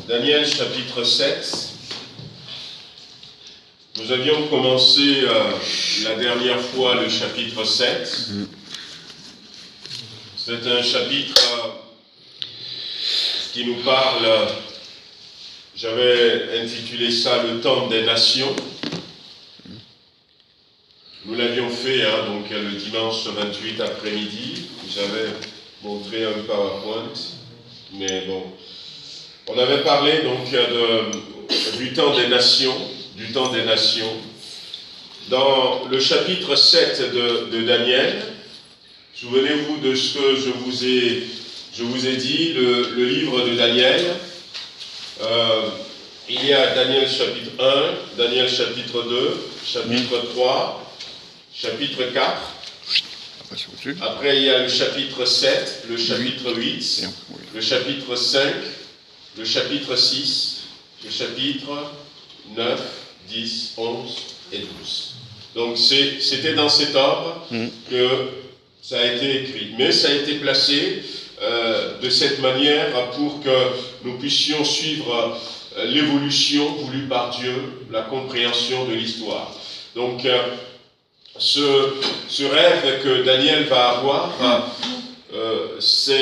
Daniel chapitre 7. Nous avions commencé la dernière fois le chapitre 7. C'est un chapitre qui nous parle, j'avais intitulé ça « Le temps des nations ». Nous l'avions fait donc le dimanche 28 après-midi. J'avais montré un PowerPoint, mais bon. On avait parlé donc du temps des nations, Dans le chapitre 7 de Daniel, souvenez-vous de ce que je vous ai dit, le livre de Daniel. Il y a Daniel chapitre 1, Daniel chapitre 2, chapitre 3, chapitre 4. Après, il y a le chapitre 7, le chapitre 8, le chapitre 5, le chapitre 6, le chapitre 9, 10, 11 et 12. Donc, c'était dans cet ordre que ça a été écrit. Mais ça a été placé de cette manière pour que nous puissions suivre l'évolution voulue par Dieu, la compréhension de l'histoire. Donc, ce rêve que Daniel va avoir, ça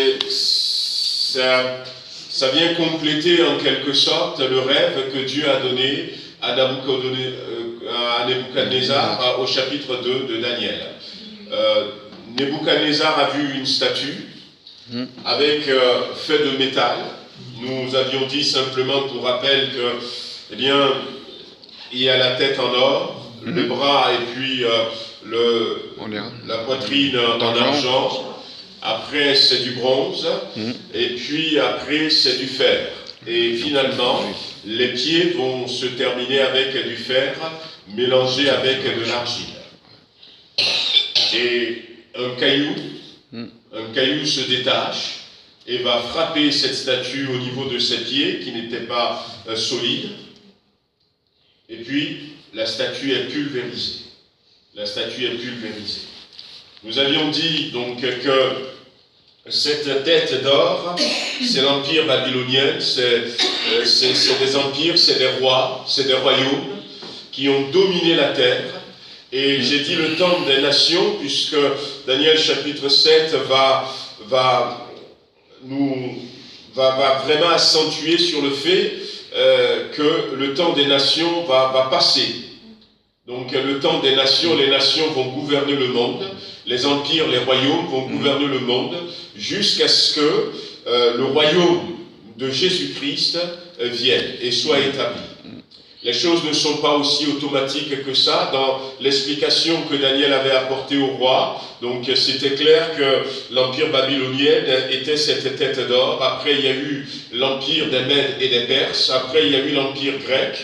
vient compléter en quelque sorte le rêve que Dieu a donné à Nebuchadnezzar au chapitre 2 de Daniel. Nebuchadnezzar a vu une statue avec fait de métal. Nous avions dit simplement pour rappel que, il y a la tête en or, les bras et puis la poitrine en argent. Après, c'est du bronze. Et puis après, c'est du fer. Et finalement, les pieds vont se terminer avec du fer mélangé avec de l'argile. Et un caillou se détache et va frapper cette statue au niveau de ses pieds qui n'étaient pas solides. Et puis, la statue est pulvérisée. Nous avions dit donc que cette tête d'or, c'est l'empire babylonien, c'est des empires, c'est des rois, c'est des royaumes qui ont dominé la terre. Et j'ai dit le temps des nations, puisque Daniel chapitre 7 va vraiment accentuer sur le fait que le temps des nations va passer. Donc le temps des nations, les nations vont gouverner le monde, les empires, les royaumes vont gouverner le monde, jusqu'à ce que le royaume de Jésus-Christ vienne et soit établi. Les choses ne sont pas aussi automatiques que ça. Dans l'explication que Daniel avait apportée au roi, donc c'était clair que l'empire babylonien était cette tête d'or. Après, il y a eu l'empire des Mèdes et des Perses. Après, il y a eu l'empire grec.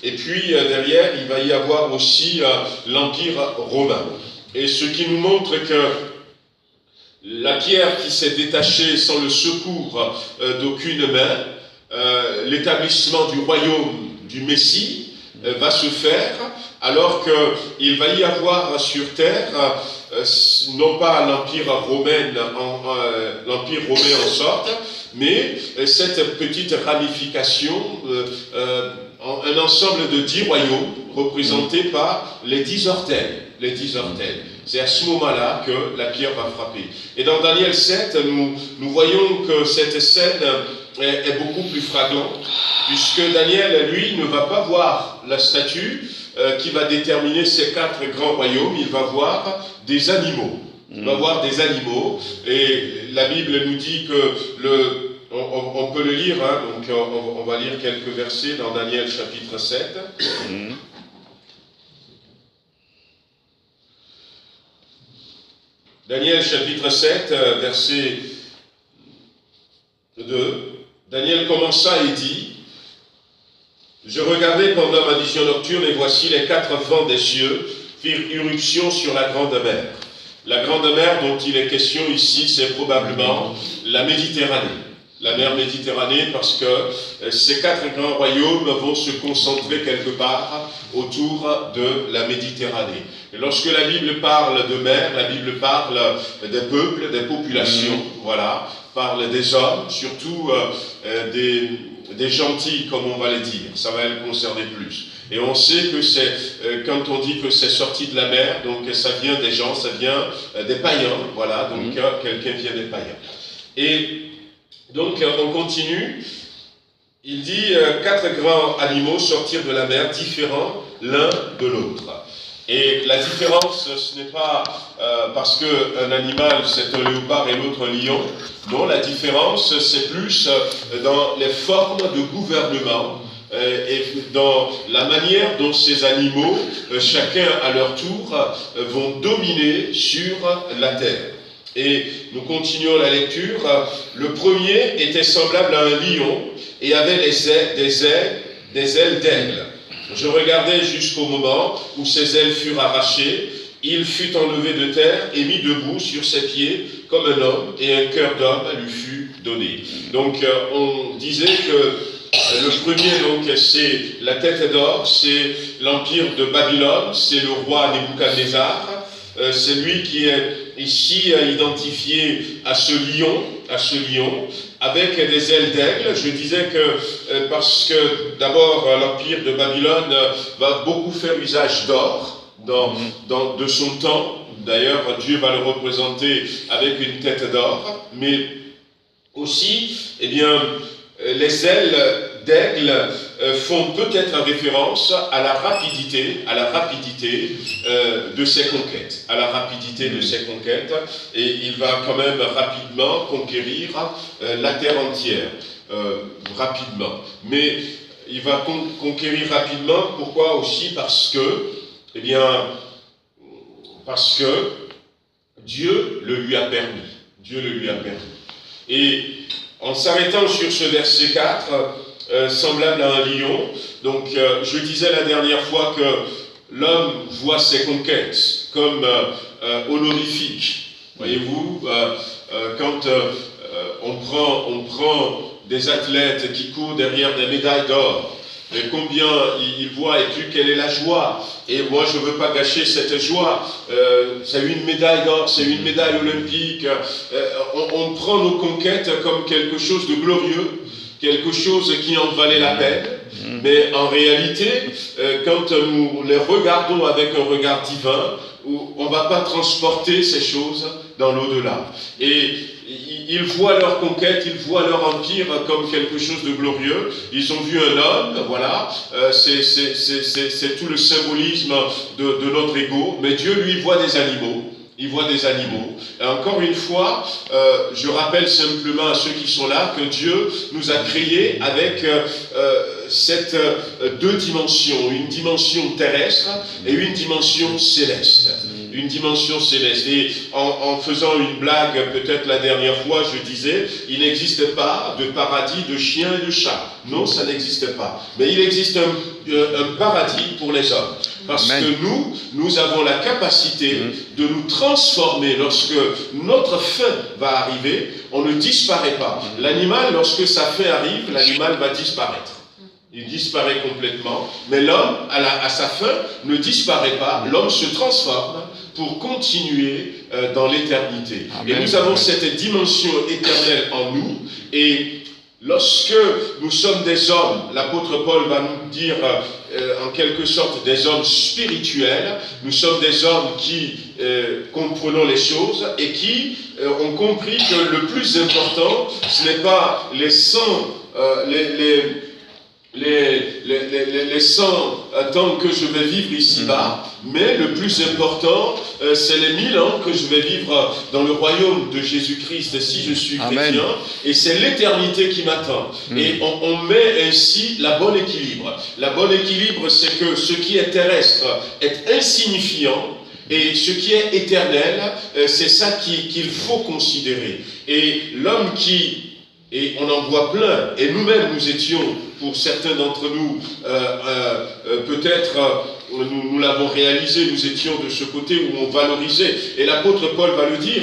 Et puis, derrière, il va y avoir aussi l'empire romain. Et ce qui nous montre que la pierre qui s'est détachée sans le secours d'aucune main, l'établissement du royaume du Messie va se faire, alors qu'il va y avoir sur terre, non pas l'empire romain en sorte, mais cette petite ramification, un ensemble de 10 royaumes représentés par les 10 orteils. C'est à ce moment-là que la pierre va frapper. Et dans Daniel 7, nous voyons que cette scène est beaucoup plus flagrante, puisque Daniel, lui, ne va pas voir la statue qui va déterminer ces 4 grands royaumes. Il va voir des animaux. Et la Bible nous dit que on peut le lire, donc on va lire quelques versets dans Daniel chapitre 7. Daniel chapitre 7, verset 2. Daniel commença et dit: Je regardais pendant ma vision nocturne, et voici les 4 vents des cieux firent irruption sur la grande mer. La grande mer dont il est question ici, c'est probablement la Méditerranée. la mer Méditerranée, parce que ces 4 grands royaumes vont se concentrer quelque part autour de la Méditerranée. Et lorsque la Bible parle de mer, la Bible parle des peuples, des populations, voilà, parle des hommes, surtout des gentils, comme on va les dire. Ça va les concerner plus. Et on sait que c'est, quand on dit que c'est sorti de la mer, donc ça vient des gens, ça vient des païens, voilà, donc quelqu'un vient des païens. Et donc on continue, il dit 4 grands animaux sortirent de la mer, différents l'un de l'autre. Et la différence, ce n'est pas parce qu'un animal c'est un léopard et l'autre un lion, non, la différence c'est plus dans les formes de gouvernement, et dans la manière dont ces animaux, chacun à leur tour, vont dominer sur la terre. Et nous continuons la lecture. Le premier était semblable à un lion et avait des ailes d'aigle. Je regardais jusqu'au moment où ses ailes furent arrachées. Il fut enlevé de terre et mis debout sur ses pieds comme un homme, et un cœur d'homme lui fut donné. Donc on disait que le premier, donc, c'est la tête d'or, c'est l'empire de Babylone, c'est le roi Nebuchadnezzar, c'est lui qui est ici identifié à ce lion, avec des ailes d'aigle. Je disais que, parce que d'abord l'empire de Babylone va beaucoup faire usage d'or de son temps. D'ailleurs, Dieu va le représenter avec une tête d'or, mais aussi, eh bien, les ailes d'aigle font peut-être référence à la rapidité de ses conquêtes, et il va quand même rapidement conquérir la terre entière, rapidement. Mais il va conquérir rapidement, pourquoi aussi? Parce que Dieu le lui a permis. Et en s'arrêtant sur ce verset 4, semblable à un lion, donc je disais la dernière fois que l'homme voit ses conquêtes comme honorifiques. Voyez-vous, quand on prend des athlètes qui courent derrière des médailles d'or, et combien il voit, et puis quelle est la joie. Et moi, je ne veux pas gâcher cette joie. C'est une médaille d'or, c'est une médaille olympique. On prend nos conquêtes comme quelque chose de glorieux, quelque chose qui en valait la peine. Mais en réalité, quand nous les regardons avec un regard divin, on ne va pas transporter ces choses dans l'au-delà. Et ils voient leur conquête, ils voient leur empire comme quelque chose de glorieux. Ils ont vu un homme, voilà, c'est tout le symbolisme de notre ego. Mais Dieu, lui, voit des animaux. Il voit des animaux. Et encore une fois, je rappelle simplement à ceux qui sont là que Dieu nous a créés avec cette 2 dimensions, une dimension terrestre et une dimension céleste. Une dimension céleste. Et en faisant une blague, peut-être la dernière fois, je disais, il n'existe pas de paradis de chiens et de chats. Non, ça n'existe pas. Mais il existe un paradis pour les hommes. Parce Amen. Que nous avons la capacité de nous transformer. Lorsque notre fin va arriver, on ne disparaît pas. L'animal, lorsque sa fin arrive, l'animal va disparaître. Il disparaît complètement. Mais l'homme, à sa fin, ne disparaît pas. L'homme se transforme pour continuer dans l'éternité. Et nous avons cette dimension éternelle en nous. Et lorsque nous sommes des hommes, l'apôtre Paul va nous dire en quelque sorte des hommes spirituels, nous sommes des hommes qui comprenons les choses et qui ont compris que le plus important, ce n'est pas les 100, les 100 temps que je vais vivre ici-bas, mais le plus important, c'est les 1000 ans que je vais vivre dans le royaume de Jésus-Christ si je suis chrétien, et c'est l'éternité qui m'attend. Et on met ainsi la bonne équilibre. La bonne équilibre, c'est que ce qui est terrestre est insignifiant, et ce qui est éternel, c'est ça qu'il faut considérer. Et l'homme et on en voit plein, et nous-mêmes nous étions, pour certains d'entre nous, peut-être nous l'avons réalisé, nous étions de ce côté où on valorisait. Et l'apôtre Paul va le dire,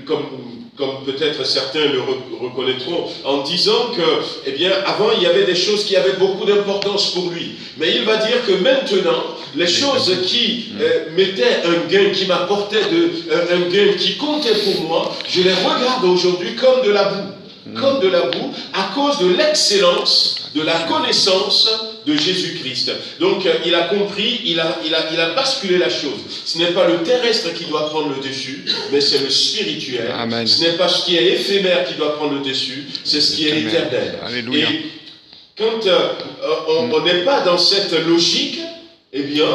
comme peut-être certains le reconnaîtront, en disant que, eh bien, avant, il y avait des choses qui avaient beaucoup d'importance pour lui. Mais il va dire que maintenant, les choses qui mettaient un gain, qui m'apportaient un gain qui comptait pour moi, je les regarde aujourd'hui comme de la boue. Comme de la boue, à cause de l'excellence, de la connaissance de Jésus-Christ. Donc, il a compris, il a basculé la chose. Ce n'est pas le terrestre qui doit prendre le dessus, mais c'est le spirituel. Amen. Ce n'est pas ce qui est éphémère qui doit prendre le dessus, c'est ce qui est éternel. Alléluia. Et quand on n'est pas dans cette logique, eh bien,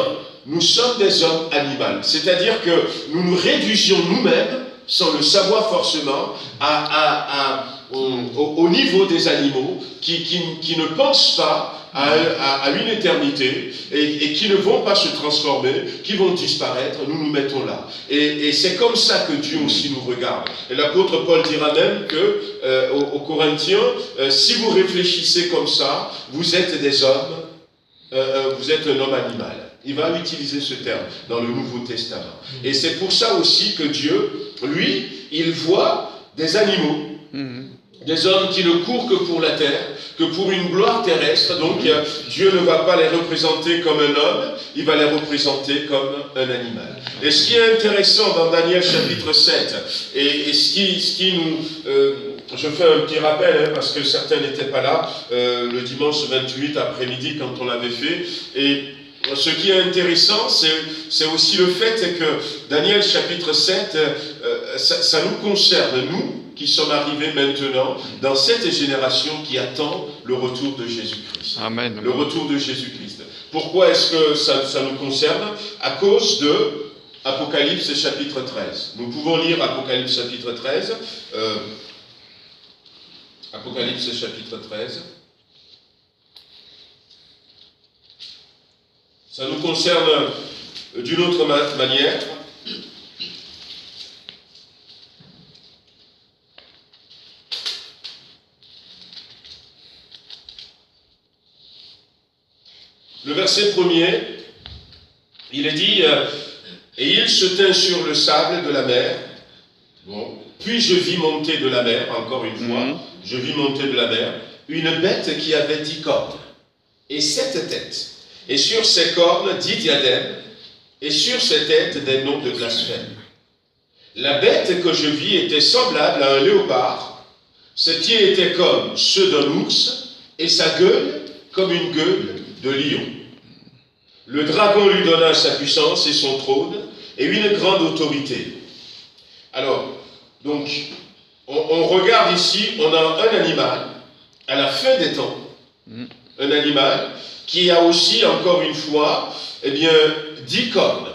nous sommes des hommes animaux. C'est-à-dire que nous nous réduisions nous-mêmes, sans le savoir forcément, au niveau des animaux qui ne pensent pas à une éternité et qui ne vont pas se transformer, qui vont disparaître. Nous nous mettons là. Et c'est comme ça que Dieu aussi nous regarde. Et l'apôtre Paul dira même que aux Corinthiens, si vous réfléchissez comme ça, vous êtes des hommes, vous êtes un homme animal. Il va utiliser ce terme dans le Nouveau Testament. Et c'est pour ça aussi que Dieu, lui, il voit des animaux, des hommes qui ne courent que pour la terre, que pour une gloire terrestre. Donc Dieu ne va pas les représenter comme un homme, il va les représenter comme un animal. Et ce qui est intéressant dans Daniel chapitre 7, et ce qui nous... je fais un petit rappel, parce que certains n'étaient pas là, le dimanche 28 après-midi quand on l'avait fait, et ce qui est intéressant, c'est aussi le fait que Daniel chapitre 7, ça nous concerne, nous, qui sommes arrivés maintenant dans cette génération qui attend le retour de Jésus-Christ. Amen. Le retour de Jésus-Christ. Pourquoi est-ce que ça nous concerne? À cause de Apocalypse chapitre 13. Nous pouvons lire Apocalypse chapitre 13. Apocalypse chapitre 13. Ça nous concerne d'une autre manière. Le verset 1er, il est dit « Et il se tint sur le sable de la mer. Bon. Puis je vis monter de la mer, encore une fois, je vis monter de la mer, une bête qui avait 10 cornes et 7 têtes. Et sur ses cornes 10 diadèmes, et sur ses têtes des noms de blasphème. La bête que je vis était semblable à un léopard. Ses pieds étaient comme ceux d'un ours, et sa gueule comme une gueule de lion. Le dragon lui donna sa puissance et son trône, et une grande autorité. Alors, donc, on regarde ici, on a un animal, à la fin des temps, un animal qui a aussi, encore une fois, eh bien, 10 cornes.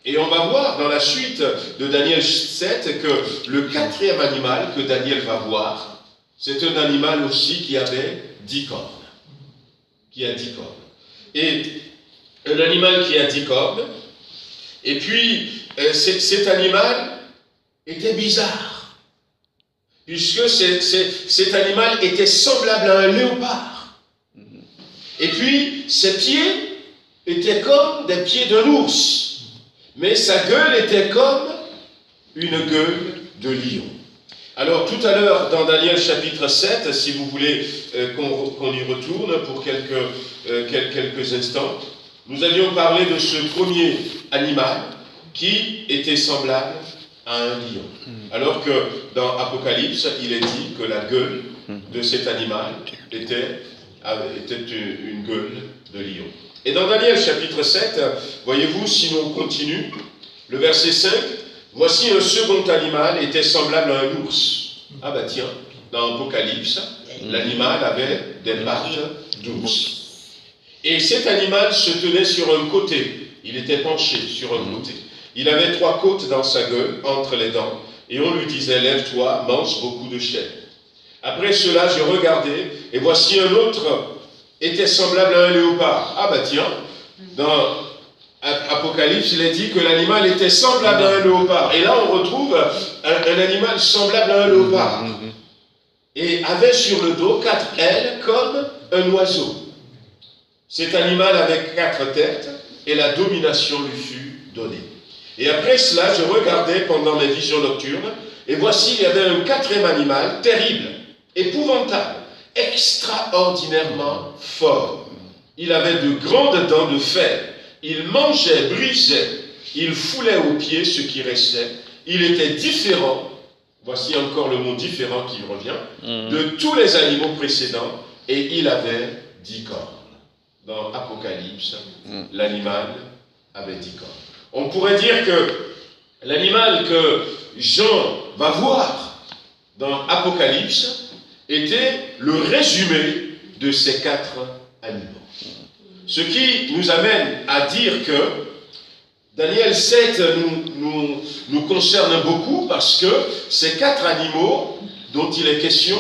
Et on va voir dans la suite de Daniel 7 que le 4e animal que Daniel va voir, c'est un animal aussi qui avait 10 cornes. Qui a 10 cornes. Et un animal qui a 10 cornes, et puis cet animal était bizarre, puisque cet animal était semblable à un léopard. Et puis, ses pieds étaient comme des pieds d'un ours, mais sa gueule était comme une gueule de lion. Alors, tout à l'heure, dans Daniel chapitre 7, si vous voulez qu'on y retourne pour quelques instants, nous allions parler de ce premier animal qui était semblable à un lion. Alors que dans Apocalypse, il est dit que la gueule de cet animal était une gueule de lion. Et dans Daniel chapitre 7, voyez-vous, si on continue, le verset 5, voici un second animal était semblable à un ours. Ah bah tiens, dans Apocalypse, l'animal avait des pattes d'ours. Et cet animal se tenait sur un côté, il était penché sur un côté. Il avait 3 côtes dans sa gueule, entre les dents, et on lui disait, lève-toi, mange beaucoup de chair. Après cela, je regardais, et voici un autre était semblable à un léopard. Ah bah tiens, dans Apocalypse, il est dit que l'animal était semblable à un léopard. Et là, on retrouve un animal semblable à un léopard. Et avait sur le dos 4 ailes comme un oiseau. Cet animal avait 4 têtes, et la domination lui fut donnée. Et après cela, je regardais pendant mes visions nocturnes, et voici, il y avait un quatrième animal terrible, épouvantable, extraordinairement fort. Il avait de grandes dents de fer. Il mangeait, brisait, il foulait aux pieds ce qui restait. Il était différent, voici encore le mot différent qui revient, de tous les animaux précédents, et il avait 10 cornes. Dans Apocalypse, l'animal avait 10 cornes. On pourrait dire que l'animal que Jean va voir dans Apocalypse était le résumé de ces 4 animaux. Ce qui nous amène à dire que Daniel 7 nous concerne beaucoup parce que ces 4 animaux dont il est question,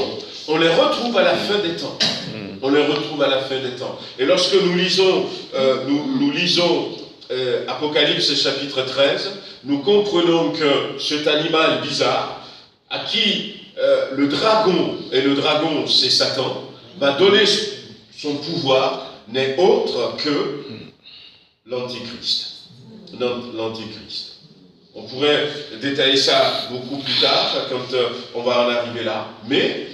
on les retrouve à la fin des temps. On les retrouve à la fin des temps. Et lorsque nous lisons, Apocalypse chapitre 13, nous comprenons que cet animal bizarre, à qui le dragon, et le dragon c'est Satan, va donner son pouvoir, n'est autre que l'Antichrist. L'Antichrist. On pourrait détailler ça beaucoup plus tard, quand on va en arriver là. Mais,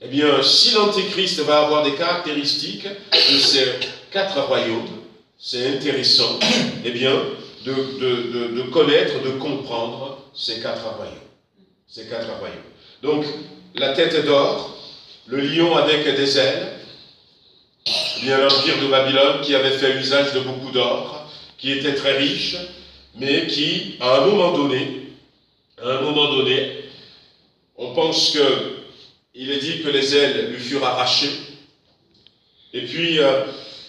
eh bien, si l'Antichrist va avoir des caractéristiques de ces 4 royaumes, c'est intéressant, eh bien, de connaître, de comprendre ces 4 royaumes. Ces 4 royaumes. Donc, la tête d'or, le lion avec des ailes, eh bien, l'empire de Babylone qui avait fait usage de beaucoup d'or, qui était très riche, mais qui, à un moment donné, on pense qu'il est dit que les ailes lui furent arrachées, et puis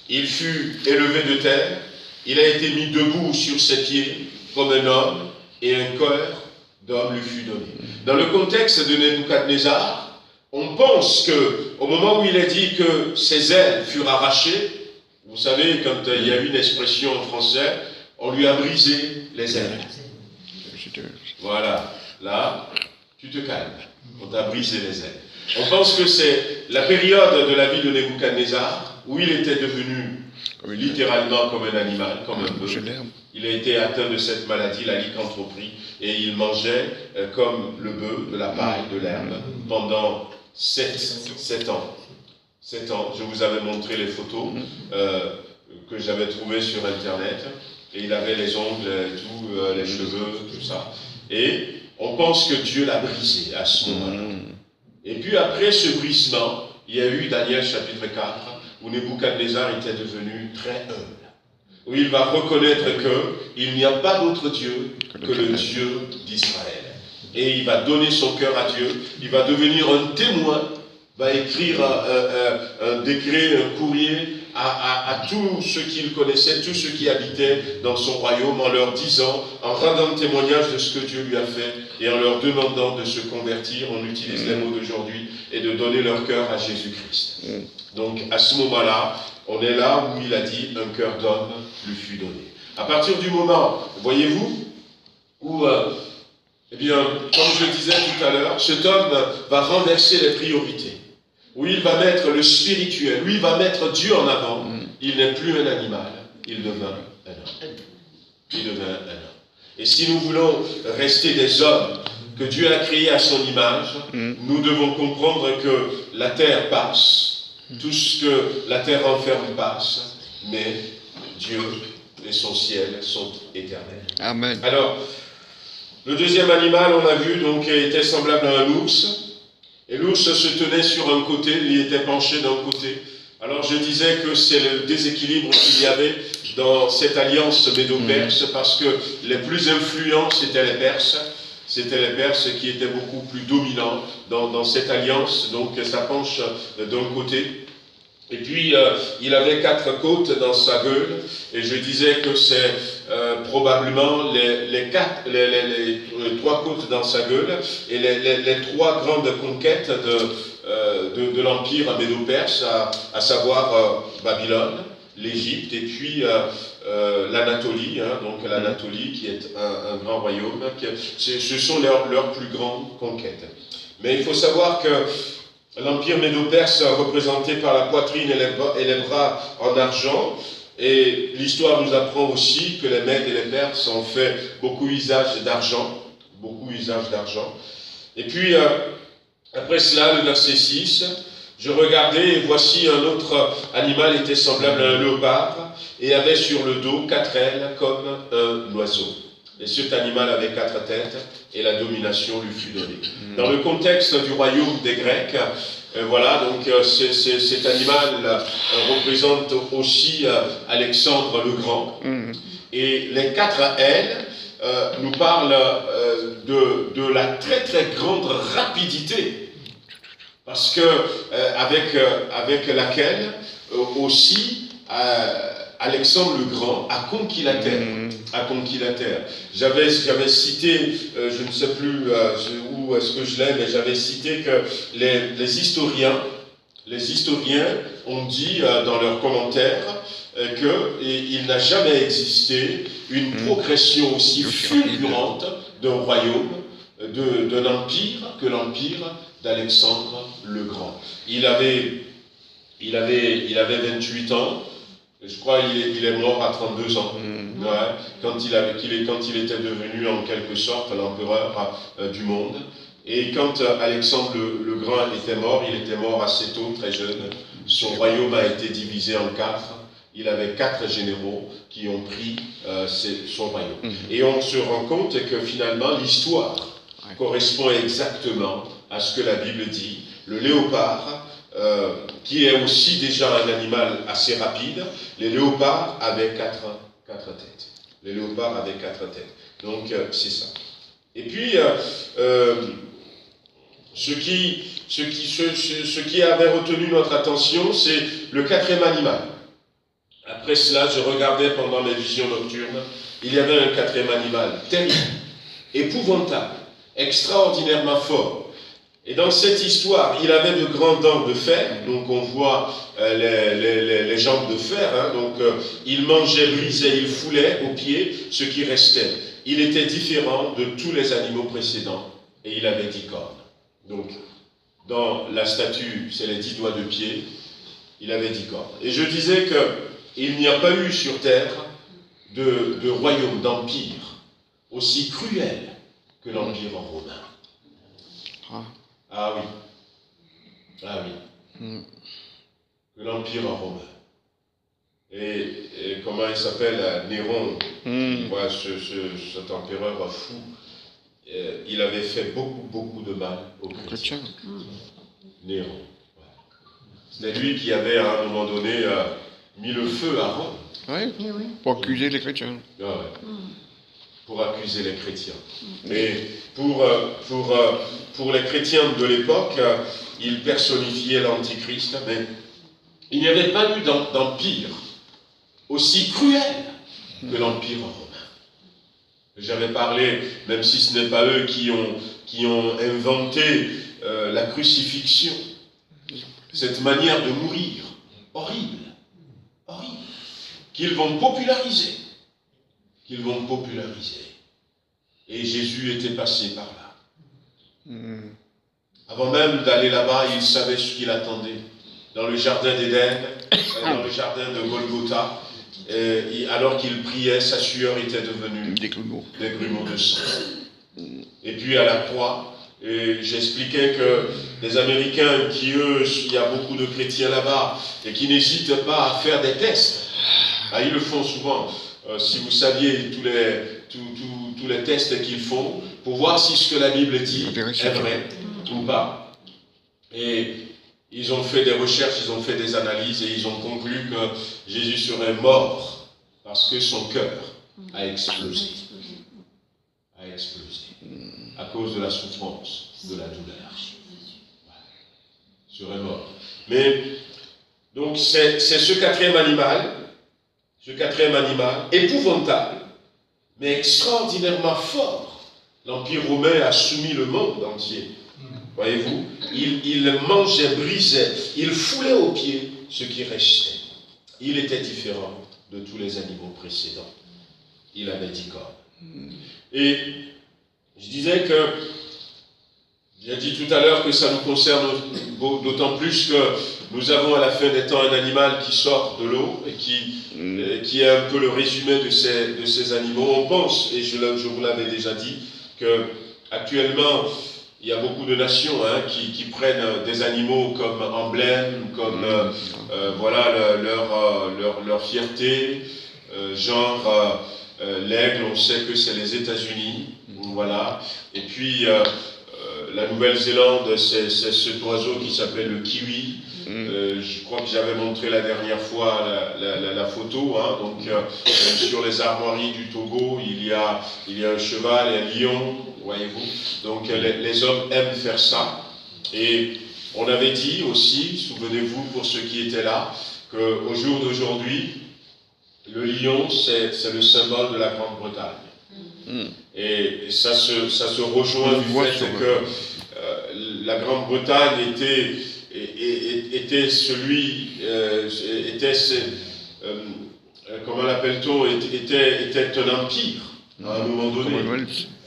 il fut élevé de terre, il a été mis debout sur ses pieds comme un homme, et un cœur d'homme lui fut donné. Dans le contexte de Nebuchadnezzar, on pense qu'au moment où il est dit que ses ailes furent arrachées, vous savez, quand il y a une expression en français, on lui a brisé les ailes. Voilà, là, tu te calmes, on t'a brisé les ailes. On pense que c'est la période de la vie de Nebuchadnezzar où il était devenu littéralement comme un animal, comme un bœuf. Il a été atteint de cette maladie, la lycanthropie, et il mangeait comme le bœuf de la paille, de l'herbe, pendant 7 ans. 7 ans, je vous avais montré les photos que j'avais trouvées sur Internet, et il avait les ongles, tout, les cheveux, tout ça. Et on pense que Dieu l'a brisé à ce moment-là. Et puis après ce brisement, il y a eu Daniel chapitre 4, où Nebuchadnezzar était devenu très humble, où il va reconnaître qu'il n'y a pas d'autre Dieu que le Dieu d'Israël. Et il va donner son cœur à Dieu, il va devenir un témoin, va écrire un décret, un courrier à tous ceux qu'il connaissait, tous ceux qui habitaient dans son royaume, en leur disant, en rendant témoignage de ce que Dieu lui a fait, et en leur demandant de se convertir, on utilise les mots d'aujourd'hui, et de donner leur cœur à Jésus-Christ. Donc à ce moment-là, on est là où il a dit, un cœur d'homme lui fut donné. À partir du moment, voyez-vous, où, eh bien, comme je disais tout à l'heure, cet homme va renverser les priorités. Où il va mettre le spirituel, lui il va mettre Dieu en avant, il n'est plus un animal, il devint un homme. Il devint un homme. Et si nous voulons rester des hommes que Dieu a créés à son image, nous devons comprendre que la terre passe, tout ce que la terre renferme passe, mais Dieu et son ciel sont éternels. Amen. Alors, le deuxième animal, on a vu, donc, était semblable à un ours. Et l'ours se tenait sur un côté, il était penché d'un côté. Alors je disais que c'est le déséquilibre qu'il y avait dans cette alliance médo-perse, parce que les plus influents, c'était les Perses. C'était les Perses qui étaient beaucoup plus dominants dans cette alliance, donc ça penche d'un côté. Et puis, il avait 4 côtes dans sa gueule, et je disais que c'est probablement les 3 côtes dans sa gueule, et les 3 grandes conquêtes de l'Empire médo-perse, à savoir Babylone, l'Égypte, et puis l'Anatolie, donc l'Anatolie qui est un grand royaume. Ce sont leurs plus grandes conquêtes. Mais il faut savoir que l'Empire médo-perse, représenté par la poitrine et les bras en argent, Et l'histoire nous apprend aussi que les Mèdes et les Perses ont fait beaucoup usage d'argent. Beaucoup usage d'argent. Et puis, après cela, le verset 6, je regardais et voici un autre animal était semblable à un léopard et avait sur le dos 4 ailes comme un oiseau. Et cet animal avait 4 têtes et la domination lui fut donnée. Dans le contexte du royaume des Grecs, voilà, donc cet animal représente aussi Alexandre le Grand. Et les 4 ailes nous parlent de la très très grande rapidité. Parce que avec laquelle aussi Alexandre le Grand a conquis la terre. J'avais cité, je ne sais plus où est-ce que je l'ai, mais j'avais cité que les historiens ont dit dans leurs commentaires qu'il n'a jamais existé une progression aussi fulgurante d'un royaume, d'un empire, que l'empire d'Alexandre le Grand. Il avait 28 ans, je crois qu'il est mort à 32 ans, quand il était devenu en quelque sorte l'empereur du monde. Et quand Alexandre le Grand était mort, il était mort assez tôt, très jeune. Son royaume a été divisé en 4. Il avait 4 généraux qui ont pris son royaume. Et on se rend compte que finalement l'histoire correspond exactement à ce que la Bible dit. Le léopard, qui est aussi déjà un animal assez rapide, les léopards avaient 4 têtes. Les léopards avaient 4 têtes. Donc c'est ça. Et puis, ce qui avait retenu notre attention, c'est le 4e animal. Après cela, je regardais pendant mes visions nocturnes, il y avait un 4e animal terrible, épouvantable, extraordinairement fort. Et dans cette histoire, il avait de grandes dents de fer, donc on voit les jambes de fer, donc il mangeait, brisait, il foulait aux pieds ce qui restait. Il était différent de tous les animaux précédents, et il avait 10 cornes. Donc, dans la statue, c'est les 10 doigts de pied, il avait 10 cornes. Et je disais qu'il n'y a pas eu sur terre de royaume, d'empire, aussi cruel que l'empire romain. Ah oui. Que l'empire romain. Et comment il s'appelle, Néron, cet empereur fou, il avait fait beaucoup de mal aux chrétiens. Néron. Ouais. C'était lui qui avait à un moment donné mis le feu à Rome. Oui, pour accuser les chrétiens. Pour accuser les chrétiens. Et pour les chrétiens de l'époque, ils personnifiaient l'Antichrist, mais il n'y avait pas eu d'empire aussi cruel que l'empire romain. J'avais parlé, même si ce n'est pas eux qui ont inventé la crucifixion, cette manière de mourir, horrible, qu'ils vont populariser. Et Jésus était passé par là. Avant même d'aller là-bas, il savait ce qu'il attendait. Dans le jardin d'Éden, dans le jardin de Golgotha, alors qu'il priait, sa sueur était devenue des grumeaux de sang. Et puis à la croix, j'expliquais que les Américains, il y a beaucoup de chrétiens là-bas, et qui n'hésitent pas à faire des tests. Ils le font souvent. Si vous saviez tous les tests qu'ils font, pour voir si ce que la Bible dit est vrai ou pas. Et ils ont fait des recherches, ils ont fait des analyses, et ils ont conclu que Jésus serait mort parce que son cœur a explosé. À cause de la souffrance, de la douleur. Il serait mort. Mais, donc, c'est ce 4e animal, épouvantable, mais extraordinairement fort. L'Empire romain a soumis le monde entier. Voyez-vous, il mangeait, brisait, il foulait aux pieds ce qui restait. Il était différent de tous les animaux précédents. Il avait 10 cornes. Et je disais que J'ai dit tout à l'heure que ça nous concerne d'autant plus que nous avons à la fin des temps un animal qui sort de l'eau et qui est un peu le résumé de ces animaux. On pense, et je vous l'avais déjà dit, que actuellement il y a beaucoup de nations qui prennent des animaux comme emblème, comme voilà leur fierté, genre l'aigle. On sait que c'est les États-Unis, voilà. Et puis la Nouvelle-Zélande, c'est cet oiseau qui s'appelle le kiwi. Je crois que j'avais montré la dernière fois la photo. Donc, sur les armoiries du Togo, il y a un cheval et un lion, voyez-vous. Donc, les hommes aiment faire ça. Et on avait dit aussi, souvenez-vous pour ceux qui étaient là, qu'au jour d'aujourd'hui, le lion, c'est le symbole de la Grande-Bretagne. Et ça se rejoint du fait que la Grande-Bretagne était comment l'appelle-t-on, était un empire à un moment donné,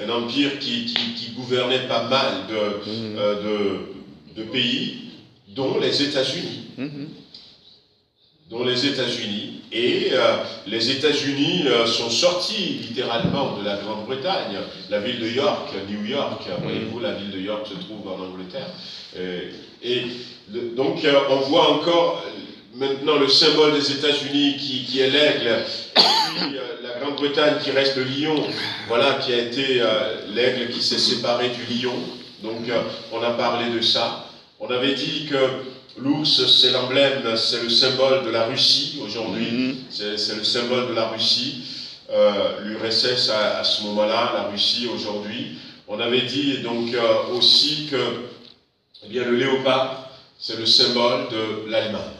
un empire qui gouvernait pas mal de pays, dont les États-Unis. Et les États-Unis sont sortis littéralement de la Grande-Bretagne. La ville de York, New York, voyez-vous, la ville de York se trouve en Angleterre. Donc on voit encore maintenant le symbole des États-Unis qui est l'aigle, puis la Grande-Bretagne qui reste le lion, voilà, qui a été l'aigle qui s'est séparé du lion. Donc on a parlé de ça. On avait dit que l'ours, c'est l'emblème, c'est le symbole de la Russie aujourd'hui, c'est le symbole de la Russie, l'URSS à ce moment-là, la Russie aujourd'hui. On avait dit donc aussi que le léopard, c'est le symbole de l'Allemagne.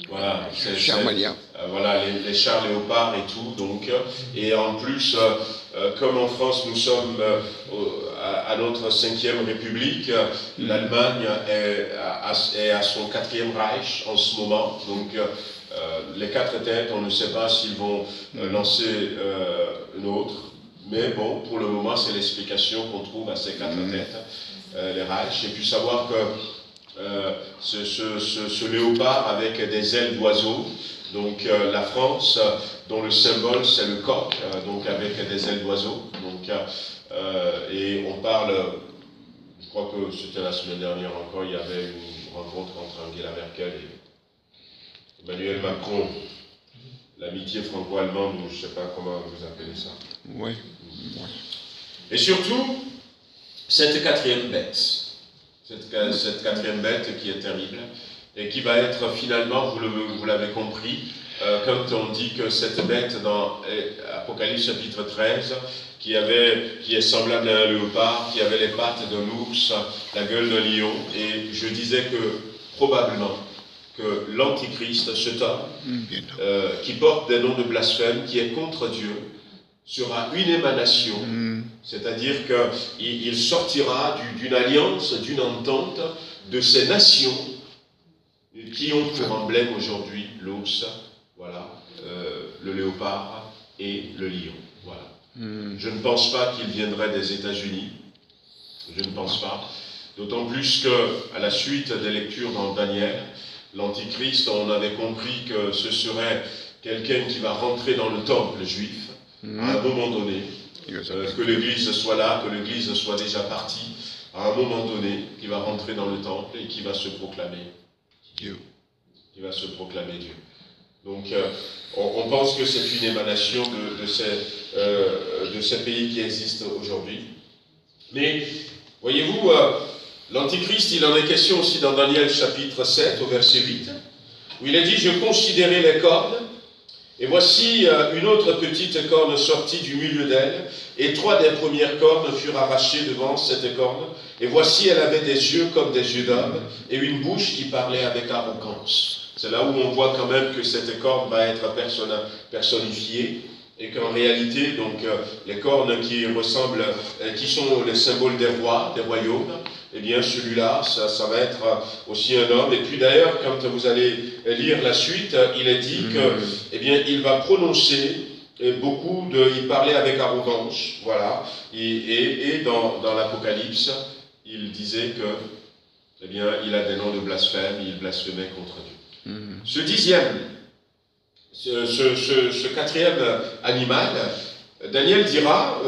Voilà, voilà les chars léopards et tout. Donc, et en plus, comme en France, nous sommes à notre 5e République, l'Allemagne est à son 4e Reich en ce moment. Donc, les 4 têtes, on ne sait pas s'ils vont lancer une autre. Mais bon, pour le moment, c'est l'explication qu'on trouve à ces 4 têtes, les Reich. Et puis savoir que ce léopard avec des ailes d'oiseau, donc la France, dont le symbole c'est le coq, donc avec des ailes d'oiseau. Donc, et on parle, je crois que c'était la semaine dernière encore, il y avait une rencontre entre Angela Merkel et Emmanuel Macron, l'amitié franco-allemande, ou je ne sais pas comment vous appelez ça. Oui. Et surtout, cette 4e bête. Cette 4e bête qui est terrible et qui va être finalement, vous l'avez compris, quand on dit que cette bête dans Apocalypse chapitre 13, qui est semblable à un léopard, qui avait les pattes d'un ours, la gueule d'un lion, et je disais que probablement que l'Antichrist, cet homme, qui porte des noms de blasphème, qui est contre Dieu, sera une émanation, c'est-à-dire qu'il sortira d'une alliance, d'une entente de ces nations qui ont pour emblème aujourd'hui l'ours, voilà, le léopard et le lion. Voilà. Je ne pense pas qu'il viendrait des États-Unis, je ne pense pas, d'autant plus qu'à la suite des lectures dans Daniel, l'Antichrist, on avait compris que ce serait quelqu'un qui va rentrer dans le temple juif, à un moment donné, que l'Église soit là, que l'Église soit déjà partie, à un moment donné, qui va rentrer dans le temple et qui va se proclamer Dieu. Qui va se proclamer Dieu. Donc, on pense que c'est une émanation de ces pays qui existent aujourd'hui. Mais, voyez-vous, l'Antichrist, il en est question aussi dans Daniel chapitre 7, au verset 8, où il est dit « Je considérais les cornes, et voici une autre petite corne sortie du milieu d'elle, et 3 des premières cornes furent arrachées devant cette corne, et voici elle avait des yeux comme des yeux d'homme, et une bouche qui parlait avec arrogance. » C'est là où on voit quand même que cette corne va être personnifiée, et qu'en réalité, donc, les cornes qui ressemblent, qui sont les symboles des rois, des royaumes, eh bien celui-là, ça va être aussi un homme. Et puis d'ailleurs, quand vous allez lire la suite, il est dit que, eh bien, il va prononcer beaucoup il parlait avec arrogance, voilà. Et dans l'Apocalypse, il disait que, eh bien, il a des noms de blasphème, il blasphémait contre Dieu. Ce dixième, ce quatrième animal, Daniel dira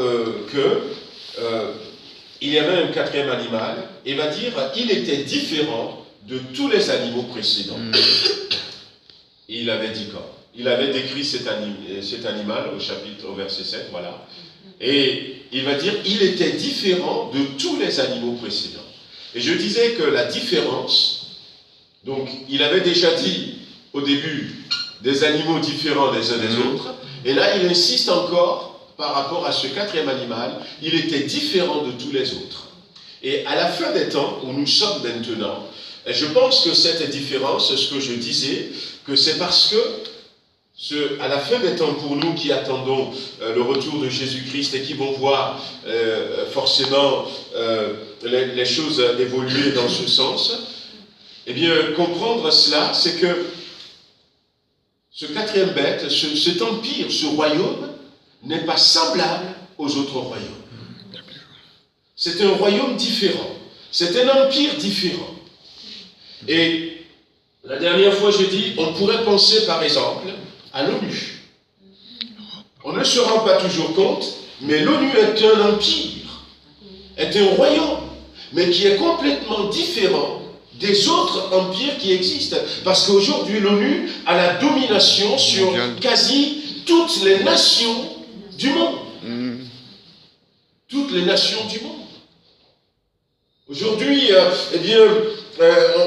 il y avait un quatrième animal, et va dire il était différent de tous les animaux précédents. Et il avait 10 corps. Il avait décrit cet animal au verset 7, voilà. Et il va dire il était différent de tous les animaux précédents. Et je disais que la différence, donc il avait déjà dit au début des animaux différents des uns des autres, et là il insiste encore par rapport à ce quatrième animal, il était différent de tous les autres. Et à la fin des temps, où nous sommes maintenant, et je pense que cette différence, ce que je disais, que c'est parce que à la fin des temps, pour nous qui attendons le retour de Jésus-Christ et qui vont voir forcément les choses évoluer dans ce sens, eh bien, comprendre cela, c'est que ce quatrième bête, cet empire, ce royaume, n'est pas semblable aux autres royaumes. C'est un royaume différent. C'est un empire différent. Et la dernière fois, j'ai dit, on pourrait penser par exemple à l'ONU. On ne se rend pas toujours compte, mais l'ONU est un empire, est un royaume, mais qui est complètement différent des autres empires qui existent. Parce qu'aujourd'hui, l'ONU a la domination sur quasi toutes les nations du monde. Toutes les nations du monde. Aujourd'hui, eh bien,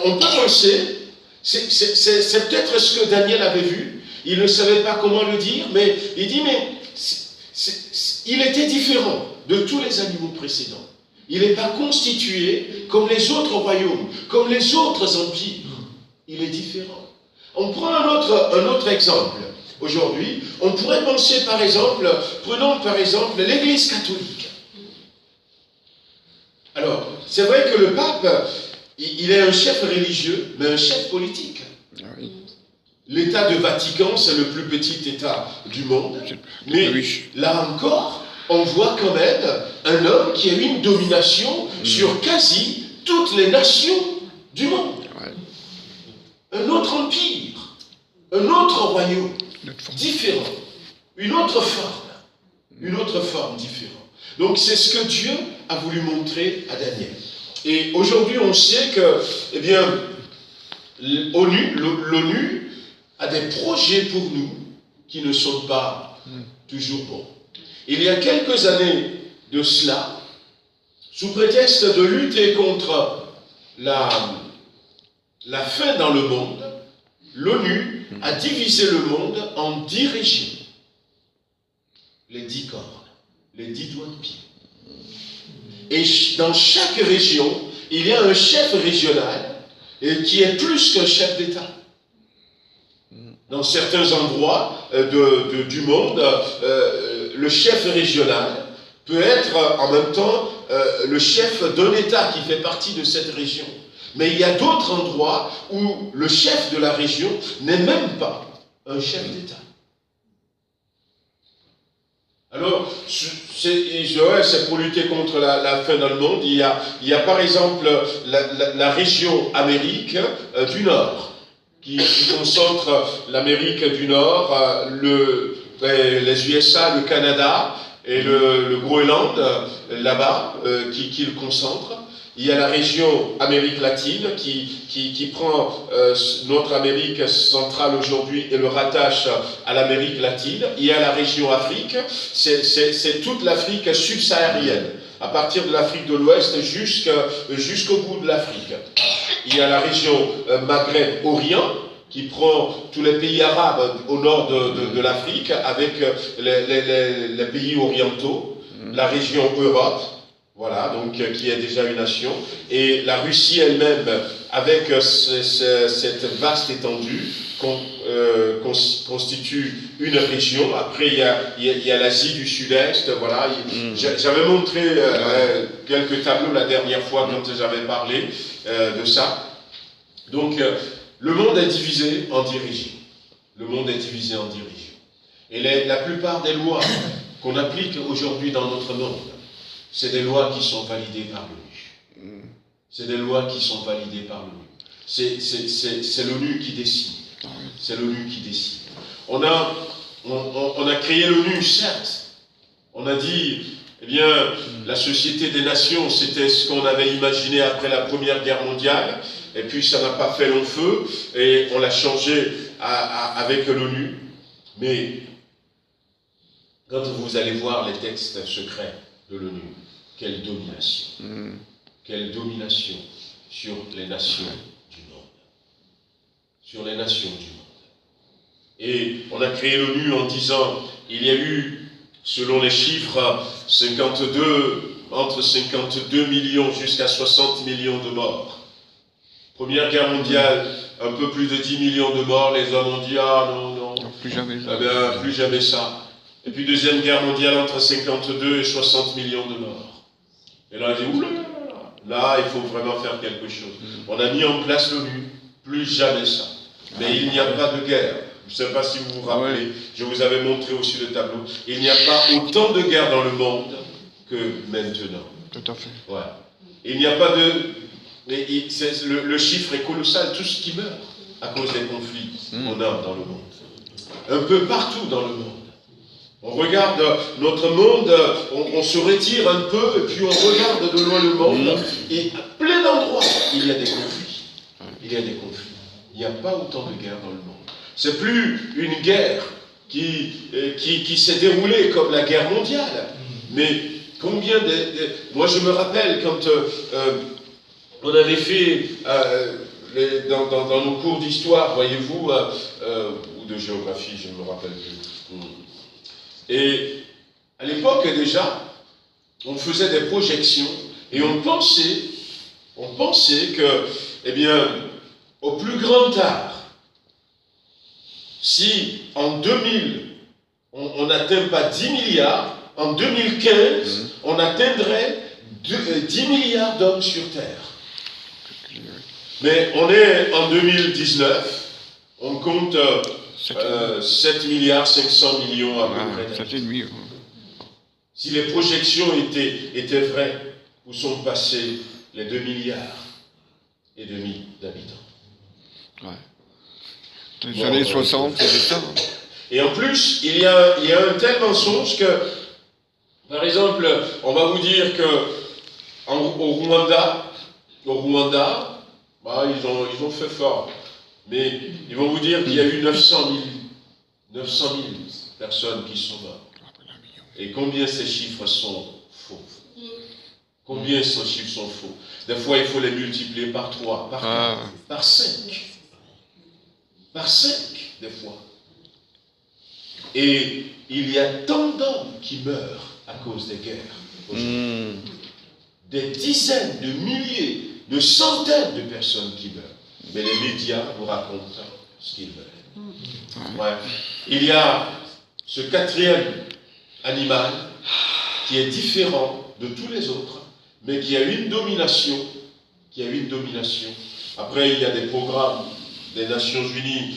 on peut penser, c'est peut-être ce que Daniel avait vu, il ne savait pas comment le dire, mais il dit, mais il était différent de tous les animaux précédents. Il n'est pas constitué comme les autres royaumes, comme les autres empires. Il est différent. On prend un autre exemple. Aujourd'hui, on pourrait penser par exemple, prenons par exemple l'Église catholique. Alors, c'est vrai que le pape, il est un chef religieux, mais un chef politique. Oui. L'État de Vatican, c'est le plus petit État du monde. Mais là encore, on voit quand même un homme qui a eu une domination sur quasi toutes les nations du monde. Ouais. Un autre empire, un autre royaume, différent, une autre forme différente. Donc c'est ce que Dieu a voulu montrer à Daniel. Et aujourd'hui, on sait que, eh bien, l'ONU a des projets pour nous qui ne sont pas toujours bons. Il y a quelques années de cela, sous prétexte de lutter contre la faim dans le monde, l'ONU a divisé le monde en 10 régions. Les 10 cornes, les 10 doigts de pied. Et dans chaque région, il y a un chef régional qui est plus qu'un chef d'État. Dans certains endroits du monde, le chef régional peut être en même temps le chef d'un État qui fait partie de cette région. Mais il y a d'autres endroits où le chef de la région n'est même pas un chef d'État. Alors, c'est pour lutter contre la faim dans le monde. Il y a par exemple la région Amérique du Nord, qui concentre l'Amérique du Nord, les USA, le Canada et le Groenland, là-bas, qui le concentre. Il y a la région Amérique latine qui prend notre Amérique centrale aujourd'hui et le rattache à l'Amérique latine. Il y a la région Afrique, c'est toute l'Afrique subsaharienne, à partir de l'Afrique de l'Ouest jusqu'au bout de l'Afrique. Il y a la région Maghreb-Orient, qui prend tous les pays arabes au nord de l'Afrique, avec les pays orientaux, la région Europe, voilà, donc qui est déjà une nation, et la Russie elle-même, avec cette vaste étendue, constitue une région. Après, il y a l'Asie du Sud-Est, voilà. J'avais montré quelques tableaux la dernière fois quand j'avais parlé de ça. Donc, le monde est divisé en 10 régions. Le monde est divisé en 10 régions. Et la plupart des lois qu'on applique aujourd'hui dans notre monde, c'est des lois qui sont validées par l'ONU. C'est des lois qui sont validées par l'ONU. C'est l'ONU qui décide. C'est l'ONU qui décide. On a créé l'ONU, certes. On a dit, eh bien, la Société des Nations, c'était ce qu'on avait imaginé après la Première Guerre mondiale, et puis ça n'a pas fait long feu, et on l'a changé avec l'ONU. Mais quand vous allez voir les textes secrets de l'ONU, quelle domination. Quelle domination sur les nations du monde. Sur les nations du monde. Et on a créé l'ONU en disant, il y a eu, selon les chiffres, entre 52 millions jusqu'à 60 millions de morts. Première guerre mondiale, un peu plus de 10 millions de morts, les hommes ont dit, ah non, plus jamais ça. Eh bien, plus jamais ça. Et puis deuxième guerre mondiale, entre 52 et 60 millions de morts. Et là, on dit, oula, là, il faut vraiment faire quelque chose. On a mis en place l'ONU, plus jamais ça. Mais il n'y a pas de guerre. Je ne sais pas si vous vous rappelez, je vous avais montré aussi le tableau. Il n'y a pas autant de guerres dans le monde que maintenant. Tout à fait. Ouais. Il n'y a pas de... Le chiffre est colossal, tout ce qui meurt à cause des conflits qu'on a dans le monde. Un peu partout dans le monde. On regarde notre monde, on se retire un peu, et puis on regarde de loin le monde, et à plein d'endroits, il y a des conflits. Il y a des conflits. Il n'y a pas autant de guerres dans le monde. C'est plus une guerre qui s'est déroulée comme la guerre mondiale. Mais combien Moi je me rappelle quand on avait fait, dans nos cours d'histoire, voyez-vous, ou de géographie, je ne me rappelle plus. Et à l'époque déjà, on faisait des projections et on pensait que, eh bien, au plus grand tard, si en 2000, on n'atteint pas 10 milliards, en 2015, on atteindrait 10 milliards d'hommes sur Terre. Mais on est en 2019, on compte 7 milliards 500 millions à peu près d'habitants. Si les projections étaient vraies, où sont passés les 2 milliards et demi d'habitants? Ouais. Dans les années 60, c'était ça. Et en plus, il y a un tel mensonge que, par exemple, on va vous dire que au Rwanda, bah, ils ont fait fort. Mais ils vont vous dire qu'il y a eu 900 000 personnes qui sont mortes. Et combien ces chiffres sont faux? Combien ces chiffres sont faux? Des fois, il faut les multiplier par 3, par 4, par 5. Par 5, des fois. Et il y a tant d'hommes qui meurent à cause des guerres. Des dizaines de milliers, de centaines de personnes qui meurent. Mais les médias vous racontent ce qu'ils veulent. Ouais. Il y a ce quatrième animal qui est différent de tous les autres, mais qui a une domination. Après, il y a des programmes des Nations Unies.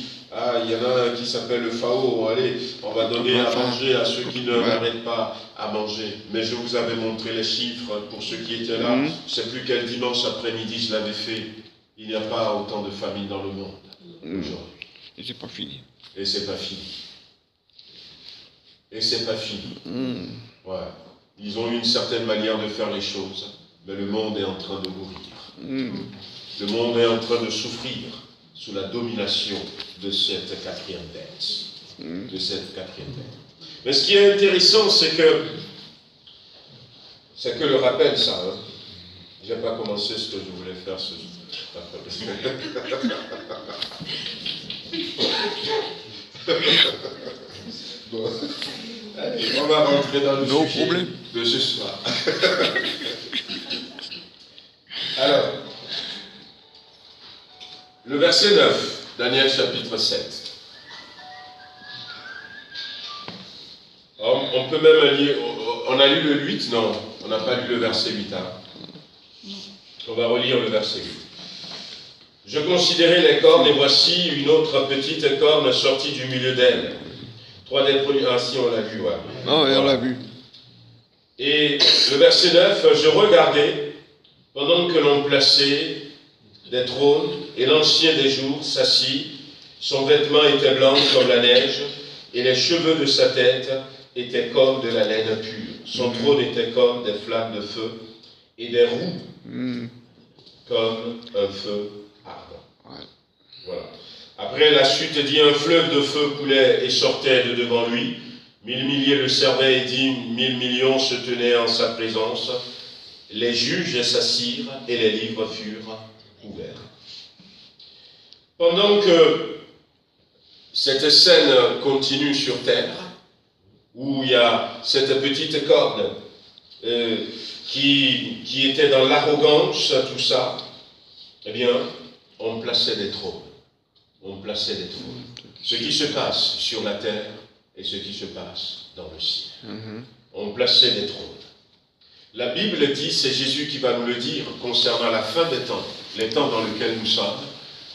Il y en a un qui s'appelle le FAO. Allez, on va donner à manger à ceux qui ne n'arrêtent pas à manger. Mais je vous avais montré les chiffres pour ceux qui étaient là. Je ne sais plus quel dimanche après-midi je l'avais fait. Il n'y a pas autant de familles dans le monde aujourd'hui. Et c'est pas fini. Et c'est pas fini. Ouais. Ils ont une certaine manière de faire les choses, mais le monde est en train de mourir. Le monde est en train de souffrir sous la domination de cette quatrième bête. Mais ce qui est intéressant, c'est que le rappel, ça. Je n'ai pas commencé ce que je voulais faire ce jour. Bon. Allez, on va rentrer dans le sujet de ce soir. Alors, le verset 9, Daniel chapitre 7. On peut même lire, on a lu le 8, non, on n'a pas lu le verset 8. On va relire le verset 8. Je considérais les cornes et voici une autre petite corne sortie du milieu d'elle. 3 d'elles produites. Ah si, on l'a vu, ouais. Ah oui, on l'a vu. Et le verset 9, je regardais, pendant que l'on plaçait des trônes, et l'ancien des jours s'assit, son vêtement était blanc comme la neige, et les cheveux de sa tête étaient comme de la laine pure. Son trône était comme des flammes de feu, et des roues comme un feu ardent. Voilà. Après, la suite dit, un fleuve de feu coulait et sortait de devant lui. 1000 milliers le servaient et 10 000 millions se tenaient en sa présence. Les juges s'assirent et les livres furent ouverts. Pendant que cette scène continue sur terre, où il y a cette petite corde qui était dans l'arrogance, tout ça, eh bien, on plaçait des trônes. On plaçait des trônes. Ce qui se passe sur la terre et ce qui se passe dans le ciel. On plaçait des trônes. La Bible dit, c'est Jésus qui va nous le dire concernant la fin des temps, les temps dans lesquels nous sommes.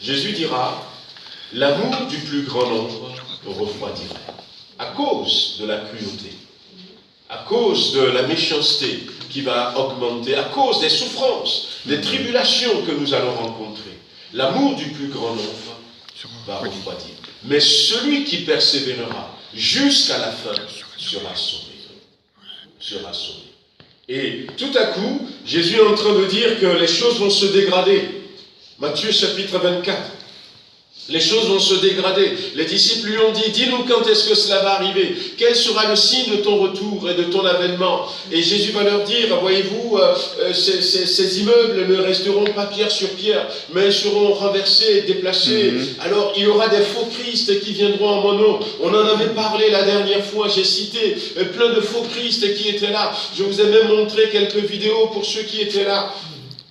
Jésus dira, l'amour du plus grand nombre refroidirait. À cause de la cruauté, à cause de la méchanceté qui va augmenter, à cause des souffrances, des tribulations que nous allons rencontrer, l'amour du plus grand nombre va refroidir. Mais celui qui persévérera jusqu'à la fin sera sauvé. Sera sauvé. Et tout à coup, Jésus est en train de dire que les choses vont se dégrader. Matthieu chapitre 24. Les choses vont se dégrader. Les disciples lui ont dit, dis-nous quand est-ce que cela va arriver? Quel sera le signe de ton retour et de ton avènement? Et Jésus va leur dire, voyez-vous, ces immeubles ne resteront pas pierre sur pierre, mais seront renversés et déplacés. Alors il y aura des faux Christ qui viendront en mon nom. On en avait parlé la dernière fois, j'ai cité plein de faux Christ qui étaient là. Je vous ai même montré quelques vidéos pour ceux qui étaient là.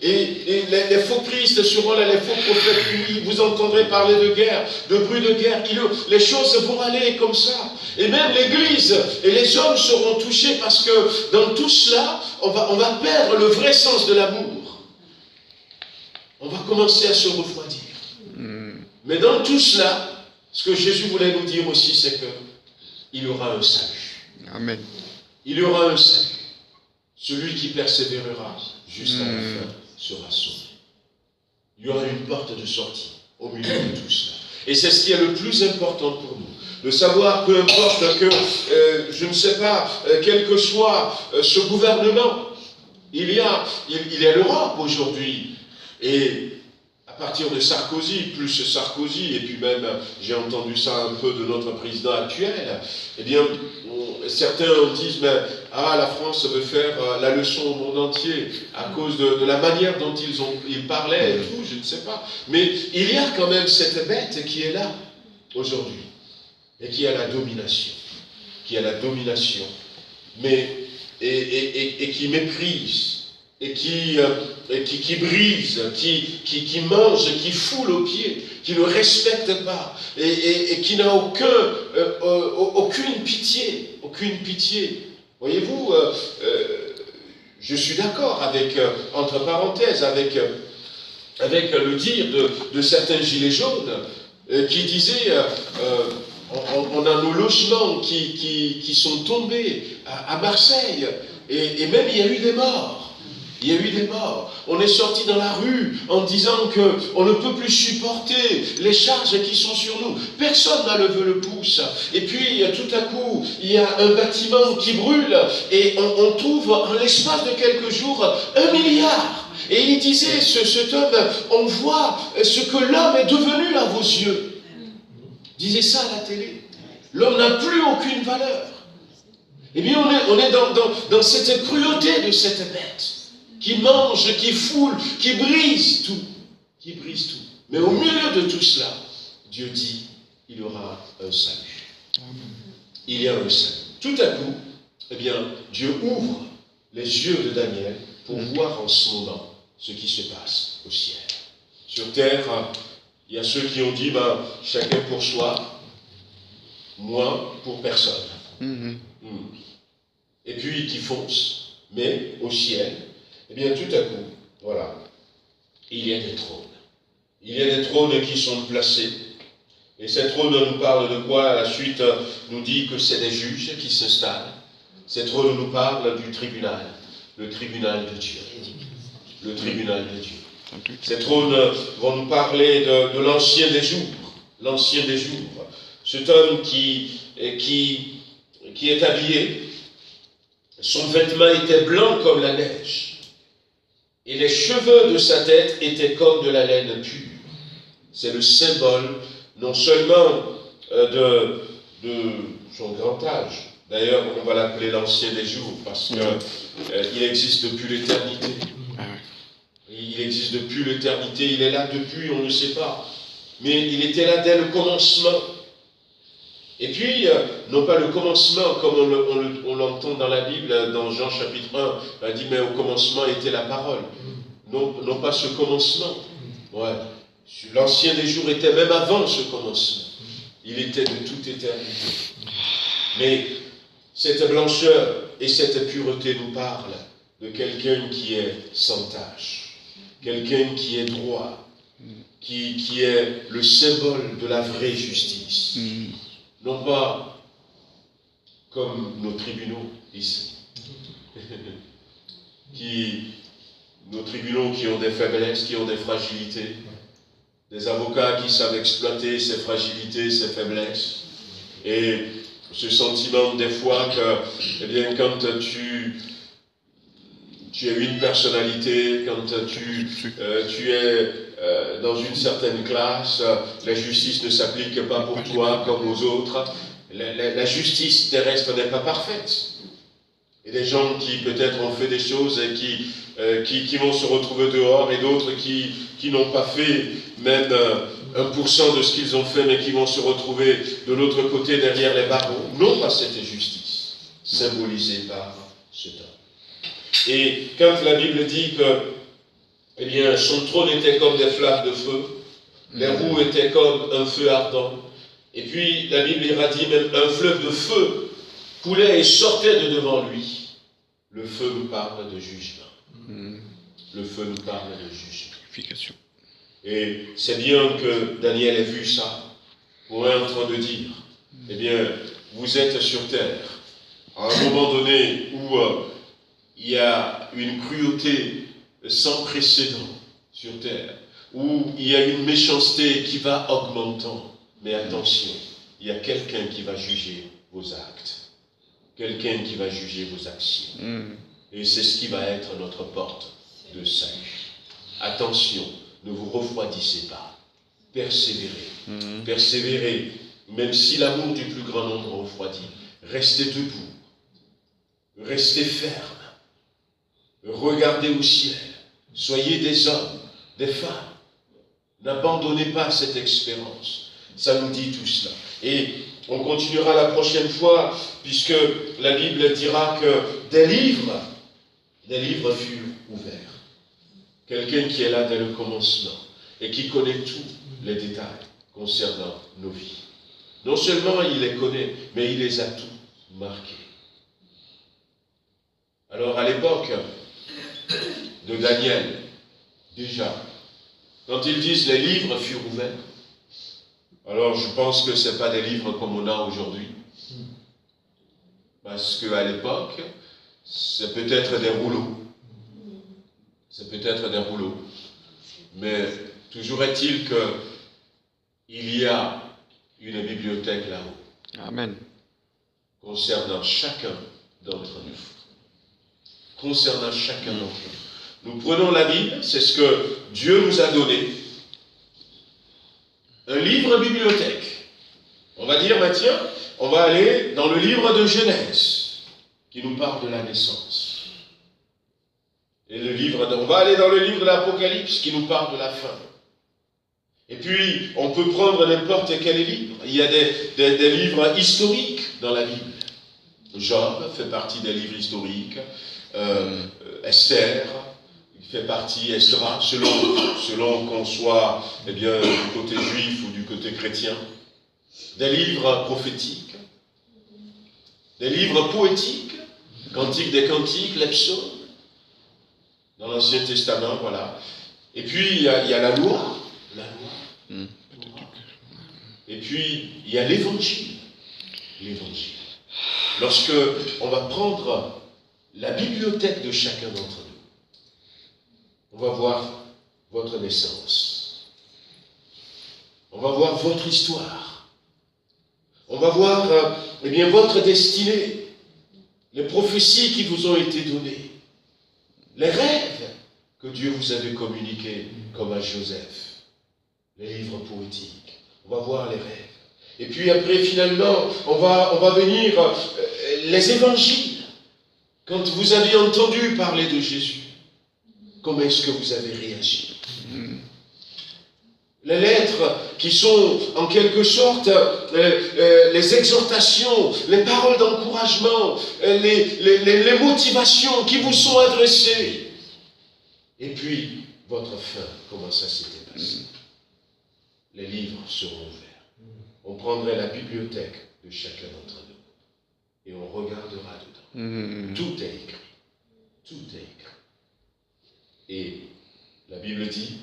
Et les faux Christ seront là, les faux prophètes, oui, vous entendrez parler de guerre, de bruit de guerre. Les choses vont aller comme ça. Et même l'Église et les hommes seront touchés parce que dans tout cela, on va perdre le vrai sens de l'amour. On va commencer à se refroidir. Mais dans tout cela, ce que Jésus voulait nous dire aussi, c'est qu'il y aura un salut. Amen. Il y aura un salut. Celui qui persévérera jusqu'à la fin sera sauvé. Il y aura une porte de sortie au milieu de tout cela. Et c'est ce qui est le plus important pour nous. De savoir, peu importe que, je ne sais pas, quel que soit ce gouvernement, il y a l'Europe aujourd'hui. Et à partir de Sarkozy, plus Sarkozy, et puis même, j'ai entendu ça un peu de notre président actuel, eh bien, certains disent, mais la France veut faire la leçon au monde entier à cause de la manière dont ils parlaient et tout, je ne sais pas. Mais il y a quand même cette bête qui est là, aujourd'hui, et qui a la domination, mais, et qui méprise, et qui brise, qui mange, qui foule aux pieds, qui ne respecte pas, et qui n'a aucune pitié, Voyez-vous, je suis d'accord avec, entre parenthèses, avec le dire de certains gilets jaunes qui disaient on a nos logements qui sont tombés à Marseille, et même il y a eu des morts. On est sorti dans la rue en disant qu'on ne peut plus supporter les charges qui sont sur nous. Personne n'a levé le pouce. Et puis, tout à coup, il y a un bâtiment qui brûle et on trouve en l'espace de quelques jours 1 milliard. Et il disait, cet homme, on voit ce que l'homme est devenu à vos yeux. Il disait ça à la télé. L'homme n'a plus aucune valeur. Eh bien, on est dans cette cruauté de cette bête. Qui mange, qui foule, qui brise tout. Mais au milieu de tout cela, Dieu dit, il y aura un salut. Il y a un salut. Tout à coup, eh bien, Dieu ouvre les yeux de Daniel pour voir en ce moment ce qui se passe au ciel. Sur terre, il y a ceux qui ont dit, chacun pour soi, moi pour personne. Et puis qui foncent, mais au ciel, eh bien, tout à coup, voilà, il y a des trônes. Il y a des trônes qui sont placés. Et ces trônes nous parlent de quoi? La suite nous dit que c'est des juges qui s'installent. Ces trônes nous parlent du tribunal, le tribunal de Dieu. le tribunal de Dieu. Ces trônes vont nous parler de l'ancien des jours. L'ancien des jours. Cet homme qui est habillé, son vêtement était blanc comme la neige, et les cheveux de sa tête étaient comme de la laine pure. C'est le symbole non seulement de son grand âge. D'ailleurs, on va l'appeler l'ancien des jours, parce qu'il existe depuis l'éternité. Il existe depuis l'éternité, il est là depuis, on ne sait pas. Mais il était là dès le commencement. Et puis, non pas le commencement, comme on l'entend dans la Bible, dans Jean chapitre 1, il dit, mais au commencement était la parole. Non pas ce commencement. Ouais. L'ancien des jours était même avant ce commencement. Il était de toute éternité. Mais cette blancheur et cette pureté nous parlent de quelqu'un qui est sans tache, quelqu'un qui est droit, qui est le symbole de la vraie justice. Non pas comme nos tribunaux ici, nos tribunaux qui ont des faiblesses, qui ont des fragilités, des avocats qui savent exploiter ces fragilités, ces faiblesses, et ce sentiment des fois que, eh bien, quand tu as une personnalité, quand tu es dans une certaine classe, la justice ne s'applique pas pour toi comme aux autres. La justice terrestre n'est pas parfaite. Et des gens qui peut-être ont fait des choses et qui vont se retrouver dehors, et d'autres qui n'ont pas fait même 1% de ce qu'ils ont fait, mais qui vont se retrouver de l'autre côté derrière les barreaux. Non pas cette justice, symbolisée par ce temps. Et quand la Bible dit que, eh bien, son trône était comme des flammes de feu, les roues étaient comme un feu ardent, et puis la Bible irradie même un fleuve de feu coulait et sortait de devant lui. Le feu nous parle de jugement. Le feu nous parle de jugement. Et c'est bien que Daniel ait vu ça, pour être en train de dire, eh bien, vous êtes sur terre, à un moment donné où il y a une cruauté sans précédent sur terre, où il y a une méchanceté qui va augmentant. Mais attention, il y a quelqu'un qui va juger vos actes, quelqu'un qui va juger vos actions. Et c'est ce qui va être notre porte de salut. Attention, ne vous refroidissez pas, persévérez, persévérez, même si l'amour du plus grand nombre refroidit, restez debout, restez ferme. Regardez au ciel. Soyez des hommes, des femmes. N'abandonnez pas cette expérience. Ça nous dit tout cela. Et on continuera la prochaine fois, puisque la Bible dira que des livres furent ouverts. Quelqu'un qui est là dès le commencement et qui connaît tous les détails concernant nos vies. Non seulement il les connaît, mais il les a tous marqués. Alors à l'époque de Daniel, déjà, quand ils disent les livres furent ouverts, alors je pense que ce n'est pas des livres comme on a aujourd'hui. Parce qu'à l'époque, c'est peut-être des rouleaux. C'est peut-être des rouleaux. Mais toujours est-il qu'il y a une bibliothèque là-haut. Amen. Concernant chacun d'entre nous. Concernant chacun d'entre nous. Nous prenons la Bible, c'est ce que Dieu nous a donné. Un livre bibliothèque. On va dire, tiens, on va aller dans le livre de Genèse, qui nous parle de la naissance. Et on va aller dans le livre de l'Apocalypse, qui nous parle de la fin. Et puis, on peut prendre n'importe quel livre. Il y a des livres historiques dans la Bible. Job fait partie des livres historiques. Esther fait partie, Esdra, selon qu'on soit du côté juif ou du côté chrétien. Des livres prophétiques. Des livres poétiques. Cantiques des cantiques, les psaumes. Dans l'Ancien Testament, voilà. Et puis, il y a la loi. La loi. Et puis, il y a l'évangile. L'évangile. Lorsque on va prendre la bibliothèque de chacun d'entre nous, On va voir votre naissance. On va voir votre histoire. On va voir eh bien, votre destinée. Les prophéties qui vous ont été données. Les rêves que Dieu vous avait communiqués, comme à Joseph. Les livres poétiques. On va voir les rêves. Et puis après, finalement, on va venir les évangiles. Quand vous avez entendu parler de Jésus, comment est-ce que vous avez réagi? Les lettres qui sont en quelque sorte les exhortations, les paroles d'encouragement, les motivations qui vous sont adressées. Et puis, votre fin, comment ça s'était passé? Les livres seront ouverts. On prendrait la bibliothèque de chacun d'entre nous et on regardera dedans. Tout est écrit. Tout est écrit. Et la Bible dit,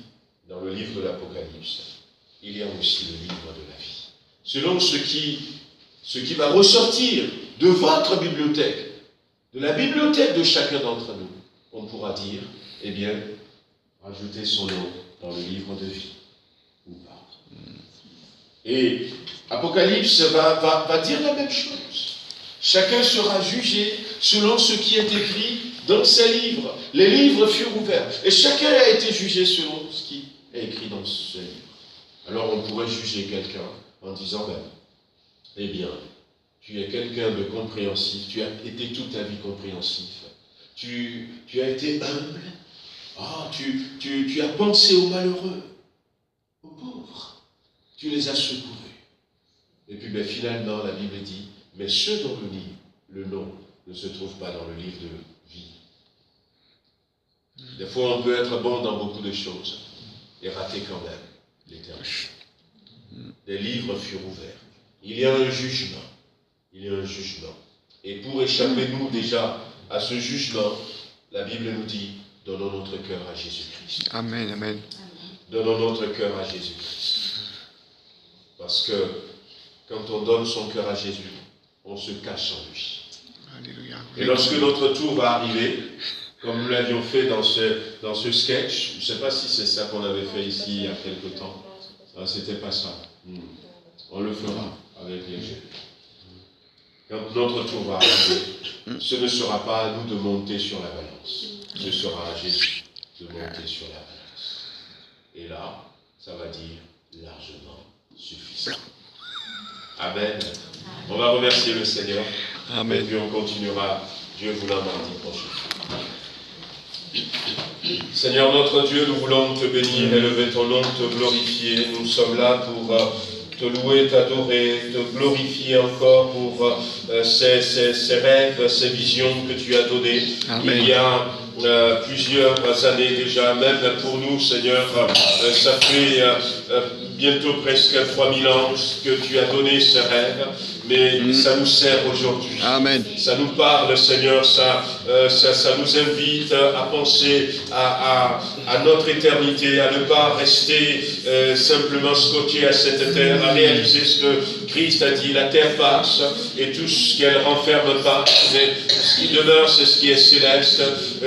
dans le livre de l'Apocalypse, il y a aussi le livre de la vie. Selon ce qui va ressortir de votre bibliothèque, de la bibliothèque de chacun d'entre nous, on pourra dire, eh bien, rajoutez son nom dans le livre de vie, ou pas. Et Apocalypse va dire la même chose. Chacun sera jugé selon ce qui est écrit dans ses livres. Les livres furent ouverts. Et chacun a été jugé selon ce qui est écrit dans ce livre. Alors on pourrait juger quelqu'un en disant, eh bien, tu es quelqu'un de compréhensif, tu as été toute ta vie compréhensif, tu as été humble, tu as pensé aux malheureux, aux pauvres, tu les as secourus. Et puis finalement, la Bible dit, mais ceux dont le nom ne se trouve pas dans le livre de vie. Des fois, on peut être bon dans beaucoup de choses et rater quand même l'éternité. Des livres furent ouverts. Il y a un jugement. Il y a un jugement. Et pour échapper, nous, déjà, à ce jugement, la Bible nous dit, donnons notre cœur à Jésus-Christ. Amen, amen. Donnons notre cœur à Jésus-Christ. Parce que quand on donne son cœur à Jésus, on se cache en lui. Alléluia. Et lorsque notre tour va arriver, comme nous l'avions fait dans ce sketch, je ne sais pas si c'est ça qu'on avait fait ici il y a quelque temps. C'était pas ça. On le fera avec les jeunes. Quand notre tour va arriver, ce ne sera pas à nous de monter sur la balance. Ce sera à Jésus de monter sur la balance. Et là, ça va dire largement suffisant. Amen. On va remercier le Seigneur. Amen. Et puis on continuera, Dieu voulant, mardi prochain. Seigneur notre Dieu, nous voulons te bénir, élever ton nom, te glorifier. Nous sommes là pour te louer, t'adorer, te glorifier encore pour ces rêves, ces visions que tu as données. Amen. Il y a plusieurs années déjà, même pour nous, Seigneur, ça fait bientôt presque 3000 ans que tu as donné ces rêves, mais ça nous sert aujourd'hui. Amen. Ça nous parle, Seigneur, ça nous invite à penser à notre éternité, à ne pas rester simplement scotché à cette terre, à réaliser ce que Christ a dit, la terre passe et tout ce qu'elle renferme passe, mais ce qui demeure, c'est ce qui est céleste,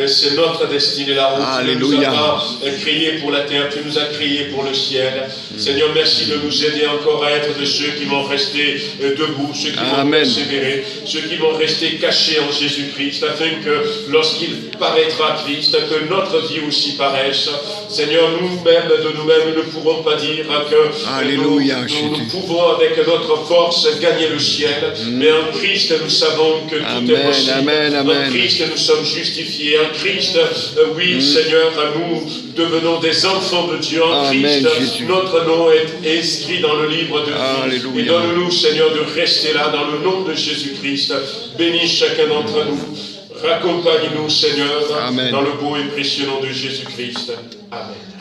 c'est notre destinée là-haut. Tu ne nous as pas créé pour la terre, tu nous as créé pour le ciel. Seigneur, merci de nous aider encore à être de ceux qui vont rester debout, ceux qui vont persévérer, ceux qui vont rester cachés en Jésus-Christ, afin que lorsqu'il paraîtra Christ, que notre vie aussi paraisse. Seigneur, nous-mêmes, de nous-mêmes, ne pourrons pas dire que nous pouvons avec notre force gagner le ciel, mais en Christ, nous savons que tout est possible. En Christ, nous sommes justifiés. En Christ, oui, Seigneur, nous devenons des enfants de Dieu. En Christ, notre nom est inscrit dans le livre de vie. Et donne-nous, Seigneur, de rester là dans le nom de Jésus-Christ. Bénis chacun d'entre nous. Raccompagne-nous, Seigneur, dans le beau et précieux nom de Jésus-Christ. Amen.